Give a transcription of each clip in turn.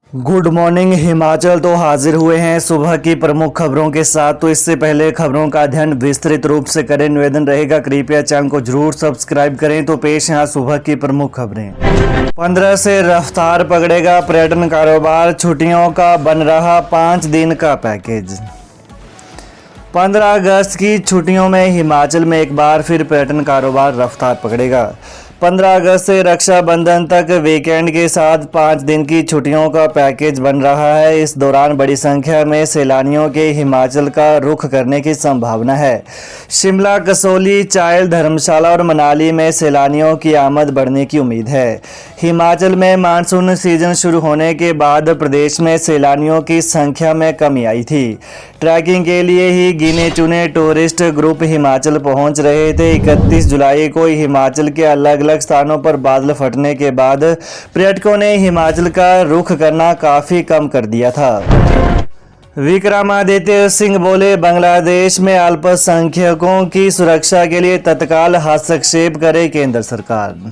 Good morning Himachal. तो हाजिर हुए हैं सुबह की प्रमुख खबरों के साथ। तो इससे पहले खबरों का अध्ययन विस्तृत रूप से करें, निवेदन रहेगा कृपया चैनल को जरूर सब्सक्राइब करें। तो पेश यहाँ सुबह की प्रमुख खबरें। 15 से रफ्तार पकड़ेगा पर्यटन कारोबार, छुट्टियों का बन रहा 5 दिन का पैकेज। 15 अगस्त की छुट्टियों में हिमाचल में एक बार फिर पर्यटन कारोबार रफ्तार पकड़ेगा। 15 अगस्त से रक्षाबंधन तक वीकेंड के साथ 5 दिन की छुट्टियों का पैकेज बन रहा है। इस दौरान बड़ी संख्या में सैलानियों के हिमाचल का रुख करने की संभावना है। शिमला, कसौली, चायल, धर्मशाला और मनाली में सैलानियों की आमद बढ़ने की उम्मीद है। हिमाचल में मानसून सीजन शुरू होने के बाद प्रदेश में सैलानियों की संख्या में कमी आई थी। ट्रैकिंग के लिए ही गिने चुने टूरिस्ट ग्रुप हिमाचल पहुंच रहे थे। 31 जुलाई को हिमाचल के अलग अलग स्थानों पर बादल फटने के बाद पर्यटकों ने हिमाचल का रुख करना काफ़ी कम कर दिया था। विक्रमादित्य सिंह बोले, बांग्लादेश में अल्पसंख्यकों की सुरक्षा के लिए तत्काल हस्तक्षेप करे केंद्र सरकार।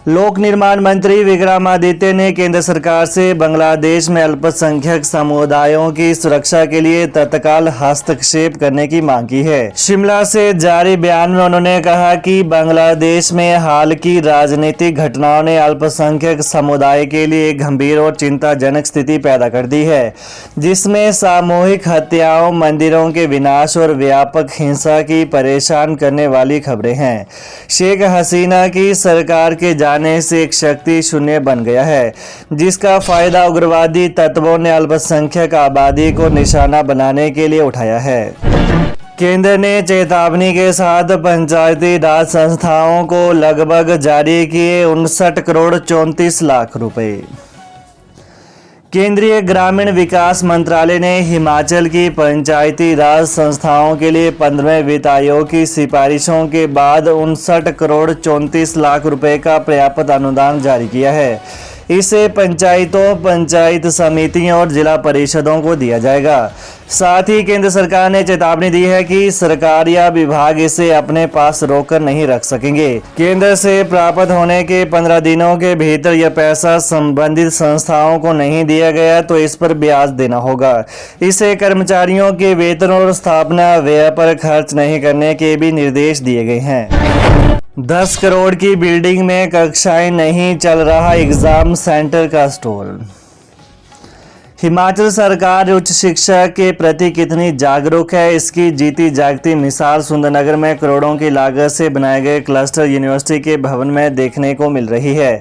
लोक निर्माण मंत्री विक्रमादित्य ने केंद्र सरकार से बांग्लादेश में अल्पसंख्यक समुदायों की सुरक्षा के लिए तत्काल हस्तक्षेप करने की मांग की है। शिमला से जारी बयान में उन्होंने कहा कि बांग्लादेश में हाल की राजनीतिक घटनाओं ने अल्पसंख्यक समुदाय के लिए एक गंभीर और चिंताजनक स्थिति पैदा कर दी है, जिसमें सामूहिक हत्याओं, मंदिरों के विनाश और व्यापक हिंसा की परेशान करने वाली खबरें हैं। शेख हसीना की सरकार के जाने से एक शक्ति शून्य बन गया है, जिसका फायदा उग्रवादी तत्वों ने अल्पसंख्यक आबादी को निशाना बनाने के लिए उठाया है। केंद्र ने चेतावनी के साथ पंचायती राज संस्थाओं को लगभग जारी किए 59 करोड़ 34 लाख रुपए। केंद्रीय ग्रामीण विकास मंत्रालय ने हिमाचल की पंचायती राज संस्थाओं के लिए 15वें वित्त आयोग की सिफारिशों के बाद 59 करोड़ 34 लाख रुपए का पर्याप्त अनुदान जारी किया है। इसे पंचायतों, पंचायत समितियों और जिला परिषदों को दिया जाएगा। साथ ही केंद्र सरकार ने चेतावनी दी है कि सरकार या विभाग इसे अपने पास रोककर नहीं रख सकेंगे। केंद्र से प्राप्त होने के 15 दिनों के भीतर यह पैसा संबंधित संस्थाओं को नहीं दिया गया तो इस पर ब्याज देना होगा। इसे कर्मचारियों के वेतन और स्थापना व्यय पर खर्च नहीं करने के भी निर्देश दिए गए हैं। 10 करोड़ की बिल्डिंग में कक्षाएं नहीं, चल रहा एग्जाम सेंटर का स्टॉल। हिमाचल सरकार उच्च शिक्षा के प्रति कितनी जागरूक है, इसकी जीती जागती मिसाल सुंदरनगर में करोड़ों की लागत से बनाए गए क्लस्टर यूनिवर्सिटी के भवन में देखने को मिल रही है।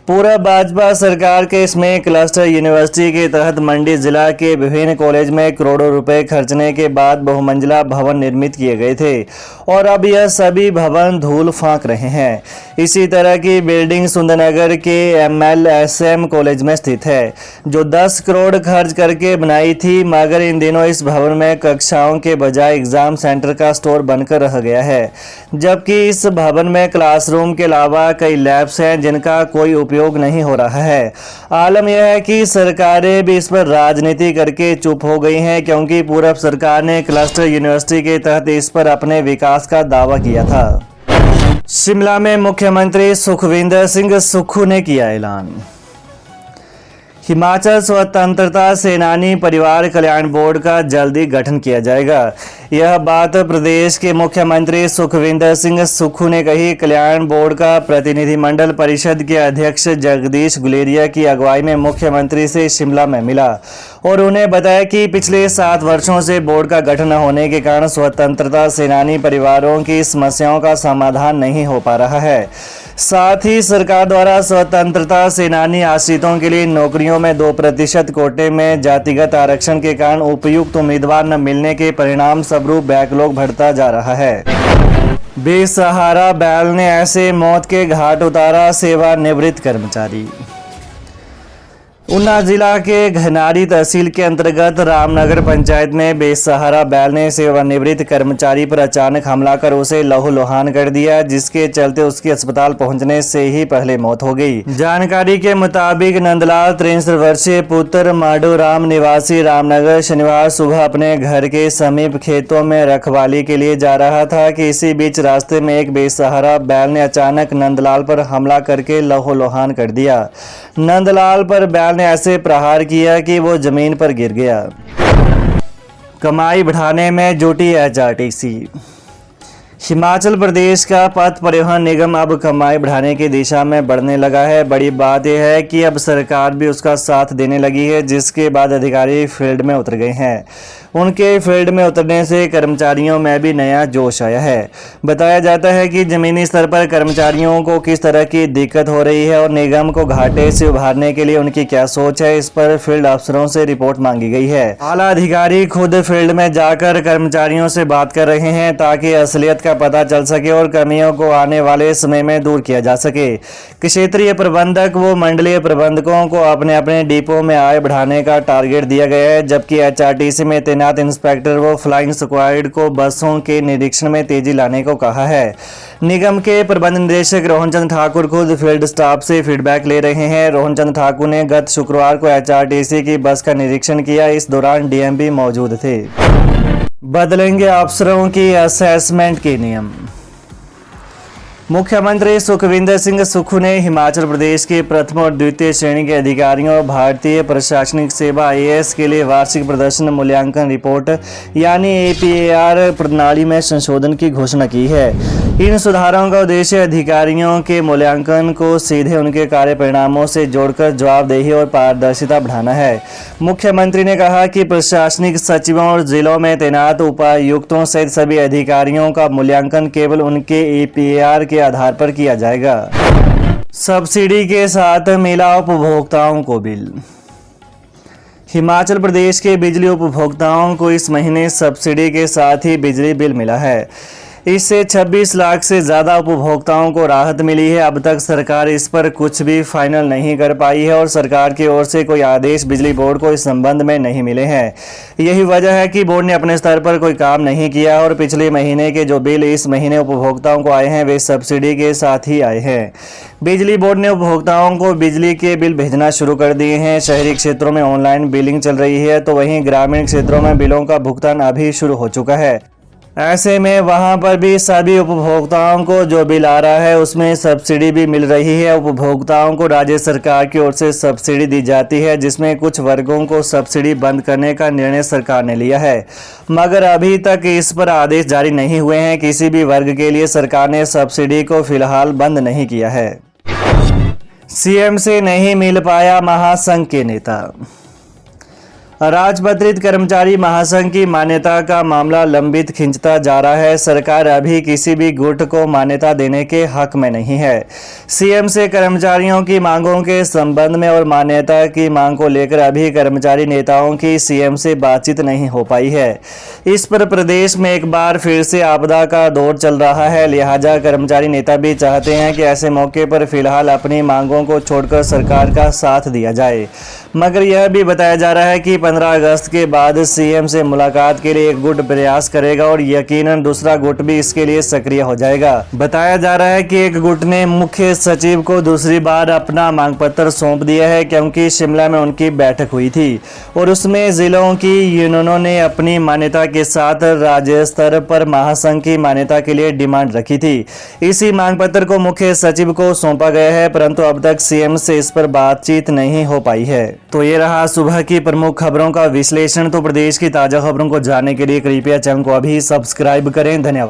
पूरा भाजपा सरकार के इसमें क्लस्टर यूनिवर्सिटी के तहत मंडी जिला के विभिन्न कॉलेज में करोड़ों रुपए खर्चने के बाद बहुमंजिला भवन निर्मित किए गए थे और अब यह सभी भवन धूल फांक रहे हैं। इसी तरह की बिल्डिंग सुंदरनगर के MLSM कॉलेज में स्थित है, जो 10 करोड़ खर्च करके बनाई थी, मगर इन दिनों इस भवन में कक्षाओं के बजाय एग्जाम सेंटर का स्टोर बनकर रह गया है। जबकि इस भवन में क्लासरूम के अलावा कई लैब्स हैं जिनका कोई उपयोग नहीं हो रहा है। आलम यह है कि सरकारें भी इस पर राजनीति करके चुप हो गई हैं, क्योंकि पूर्व सरकार ने क्लस्टर यूनिवर्सिटी के तहत इस पर अपने विकास का दावा किया था। शिमला में मुख्यमंत्री सुखविंदर सिंह सुक्खू ने किया ऐलान। हिमाचल स्वतंत्रता सेनानी परिवार कल्याण बोर्ड का जल्दी गठन किया जाएगा। यह बात प्रदेश के मुख्यमंत्री सुखविंदर सिंह सुक्खू ने कही। कल्याण बोर्ड का प्रतिनिधिमंडल परिषद के अध्यक्ष जगदीश गुलेरिया की अगुवाई में मुख्यमंत्री से शिमला में मिला और उन्हें बताया कि पिछले 7 वर्षों से बोर्ड का गठन न होने के कारण स्वतंत्रता सेनानी परिवारों की समस्याओं का समाधान नहीं हो पा रहा है। साथ ही सरकार द्वारा स्वतंत्रता सेनानी आश्रितों के लिए नौकरियों में 2% कोटे में जातिगत आरक्षण के कारण उपयुक्त उम्मीदवार न मिलने के परिणाम स्वरूप बैकलॉग बढ़ता जा रहा है। बेसहारा बैल ने ऐसे मौत के घाट उतारा सेवानिवृत्त कर्मचारी। ऊना जिला के घनारी तहसील के अंतर्गत रामनगर पंचायत में बेसहारा बैल ने सेवानिवृत्त कर्मचारी पर अचानक हमला कर उसे लहूलुहान कर दिया, जिसके चलते उसकी अस्पताल पहुंचने से ही पहले मौत हो गई। जानकारी के मुताबिक नंदलाल 63 वर्षीय पुत्र माडूराम निवासी रामनगर शनिवार सुबह अपने घर के समीप खेतों में रखवाली के लिए जा रहा था कि इसी बीच रास्ते में एक बेसहारा बैल ने अचानक नंदलाल पर हमला करके लहूलुहान कर दिया। नंदलाल पर बैल ने ऐसे प्रहार किया कि वो जमीन पर गिर गया। कमाई बढ़ाने में जुटी एचआरटीसी। हिमाचल प्रदेश का पथ परिवहन निगम अब कमाई बढ़ाने की दिशा में बढ़ने लगा है। बड़ी बात यह है कि अब सरकार भी उसका साथ देने लगी है, जिसके बाद अधिकारी फील्ड में उतर गए हैं। उनके फील्ड में उतरने से कर्मचारियों में भी नया जोश आया है। बताया जाता है कि जमीनी स्तर पर कर्मचारियों को किस तरह की दिक्कत हो रही है और निगम को घाटे से उभारने के लिए उनकी क्या सोच है, इस पर फील्ड अफसरों से रिपोर्ट मांगी गई है। आला अधिकारी खुद फील्ड में जाकर कर्मचारियों से बात कर रहे हैं ताकि असलियत का पता चल सके और कमियों को आने वाले समय में दूर किया जा सके। क्षेत्रीय प्रबंधक व मंडलीय प्रबंधकों को अपने अपने डिपो में आय बढ़ाने का टारगेट दिया गया है, जबकि एचआरटीसी में तैनात इंस्पेक्टर व फ्लाइंग स्क्वाड को बसों के निरीक्षण में तेजी लाने को कहा है। निगम के प्रबंध निदेशक रोहन चंद ठाकुर खुद फील्ड स्टाफ से फीडबैक ले रहे हैं। रोहन चंद ठाकुर ने गत शुक्रवार को एचआरटीसी की बस का निरीक्षण किया। इस दौरान डीएम भी मौजूद थे। बदलेंगे अफसरों की असेसमेंट के नियम। मुख्यमंत्री सुखविंदर सिंह सुक्खू ने हिमाचल प्रदेश के प्रथम और द्वितीय श्रेणी के अधिकारियों और भारतीय प्रशासनिक सेवा आईएएस के लिए वार्षिक प्रदर्शन मूल्यांकन रिपोर्ट यानी एपीएआर प्रणाली में संशोधन की घोषणा की है। इन सुधारों का उद्देश्य अधिकारियों के मूल्यांकन को सीधे उनके कार्य परिणामों से जोड़कर जवाबदेही और पारदर्शिता बढ़ाना है। मुख्यमंत्री ने कहा कि प्रशासनिक सचिवों और जिलों में तैनात उपायुक्तों सहित सभी अधिकारियों का मूल्यांकन केवल उनके एपीएआर के आधार पर किया जाएगा। सब्सिडी के साथ मिला उपभोक्ताओं को बिल। हिमाचल प्रदेश के बिजली उपभोक्ताओं को इस महीने सब्सिडी के साथ ही बिजली बिल मिला है। इससे 26 लाख से ज़्यादा उपभोक्ताओं को राहत मिली है। अब तक सरकार इस पर कुछ भी फाइनल नहीं कर पाई है और सरकार की ओर से कोई आदेश बिजली बोर्ड को इस संबंध में नहीं मिले हैं। यही वजह है कि बोर्ड ने अपने स्तर पर कोई काम नहीं किया और पिछले महीने के जो बिल इस महीने उपभोक्ताओं को आए हैं वे सब्सिडी के साथ ही आए हैं। बिजली बोर्ड ने उपभोक्ताओं को बिजली के बिल भेजना शुरू कर दिए हैं। शहरी क्षेत्रों में ऑनलाइन बिलिंग चल रही है, तो वहीं ग्रामीण क्षेत्रों में बिलों का भुगतान अभी शुरू हो चुका है। ऐसे में वहां पर भी सभी उपभोक्ताओं को जो बिल आ रहा है उसमें सब्सिडी भी मिल रही है। उपभोक्ताओं को राज्य सरकार की ओर से सब्सिडी दी जाती है, जिसमें कुछ वर्गों को सब्सिडी बंद करने का निर्णय सरकार ने लिया है, मगर अभी तक इस पर आदेश जारी नहीं हुए हैं। किसी भी वर्ग के लिए सरकार ने सब्सिडी को फिलहाल बंद नहीं किया है। सीएम से नहीं मिल पाया महासंघ के नेता। राजपत्रित कर्मचारी महासंघ की मान्यता का मामला लंबित खिंचता जा रहा है। सरकार अभी किसी भी गुट को मान्यता देने के हक में नहीं है। सीएम से कर्मचारियों की मांगों के संबंध में और मान्यता की मांग को लेकर अभी कर्मचारी नेताओं की सीएम से बातचीत नहीं हो पाई है। इस पर प्रदेश में एक बार फिर से आपदा का दौर चल रहा है, लिहाजा कर्मचारी नेता भी चाहते हैं कि ऐसे मौके पर फिलहाल अपनी मांगों को छोड़कर सरकार का साथ दिया जाए। मगर यह भी बताया जा रहा है कि 15 अगस्त के बाद सीएम से मुलाकात के लिए एक गुट प्रयास करेगा और यकीनन दूसरा गुट भी इसके लिए सक्रिय हो जाएगा। बताया जा रहा है कि एक गुट ने मुख्य सचिव को दूसरी बार अपना मांग पत्र सौंप दिया है, क्योंकि शिमला में उनकी बैठक हुई थी और उसमें जिलों की यूनियनों ने अपनी मान्यता के साथ राज्य स्तर पर महासंघ की मान्यता के लिए डिमांड रखी थी। इसी मांग पत्र को मुख्य सचिव को सौंपा गया है, परंतु अब तक सीएम से इस पर बातचीत नहीं हो पाई है। तो ये रहा सुबह की प्रमुख खबरों का विश्लेषण। तो प्रदेश की ताजा खबरों को जानने के लिए कृपया चैनल को अभी सब्सक्राइब करें। धन्यवाद।